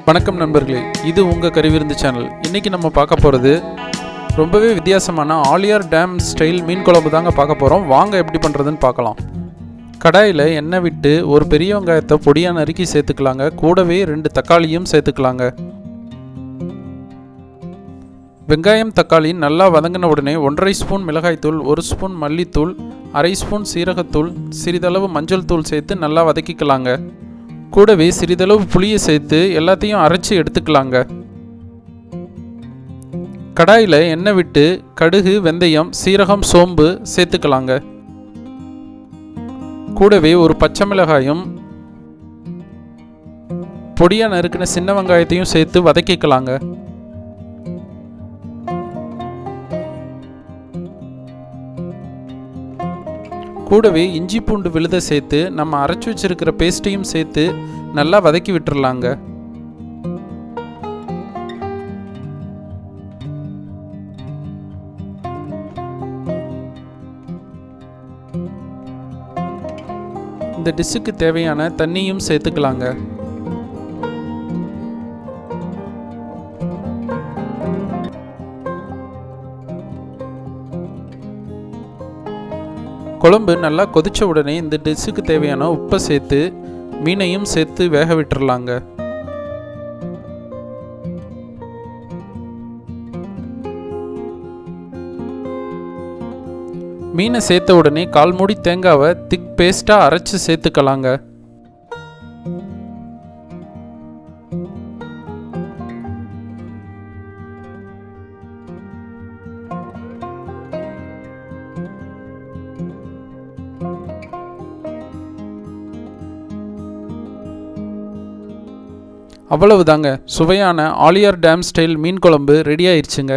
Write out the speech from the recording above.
வணக்கம் நண்பர்களே, இது உங்கள் கரிவிருந்து சேனல். இன்றைக்கி நம்ம பார்க்க போகிறது ரொம்பவே வித்தியாசமான ஆலியார் டேம் ஸ்டைல் மீன் குழம்பு தாங்க பார்க்க போகிறோம். வாங்க எப்படி பண்ணுறதுன்னு பார்க்கலாம். கடாயில் எண்ணெய் விட்டு ஒரு பெரிய வெங்காயத்தை பொடியாக நறுக்கி சேர்த்துக்கலாங்க. கூடவே 2 தக்காளியும் சேர்த்துக்கலாங்க. வெங்காயம் தக்காளி நல்லா வதங்கின உடனே 1.5 ஸ்பூன் மிளகாய்த்தூள், 1 ஸ்பூன் மல்லித்தூள், 1/2 ஸ்பூன் சீரகத்தூள், சிறிதளவு மஞ்சள் தூள் சேர்த்து நல்லா வதக்கிக்கலாங்க. கூடவே சிறிதளவு புளியை சேர்த்து எல்லாத்தையும் அரைச்சி எடுத்துக்கலாங்க. கடாயில் எண்ணெய் விட்டு கடுகு, வெந்தயம், சீரகம், சோம்பு சேர்த்துக்கலாங்க. கூடவே ஒரு பச்சை மிளகாயும் பொடியாக நறுக்கின சின்ன வெங்காயத்தையும் சேர்த்து வதக்கிக்கலாங்க. கூடவே இஞ்சி பூண்டு விழுதை சேர்த்து நம்ம அரைச்சி வச்சிருக்கிற பேஸ்ட்டையும் சேர்த்து நல்லா வதக்கி விட்டுறலாங்க. இந்த டிஷ்ஷுக்கு தேவையான தண்ணியும் சேர்த்துக்கலாங்க. குழம்பு நல்லா கொதிச்ச உடனே இந்த டிஷ்ஷுக்கு தேவையான உப்பை சேர்த்து மீனையும் சேர்த்து வேக விட்டுறலாங்க. மீனை சேர்த்த உடனே 1/4 மூடி தேங்காவை திக் பேஸ்ட்டாக அரைச்சி சேர்த்துக்கலாங்க. அவ்வளவுதாங்க, சுவையான ஆலியார் டேம் ஸ்டைல் மீன் குழம்பு ரெடி ஆயிடுச்சுங்க.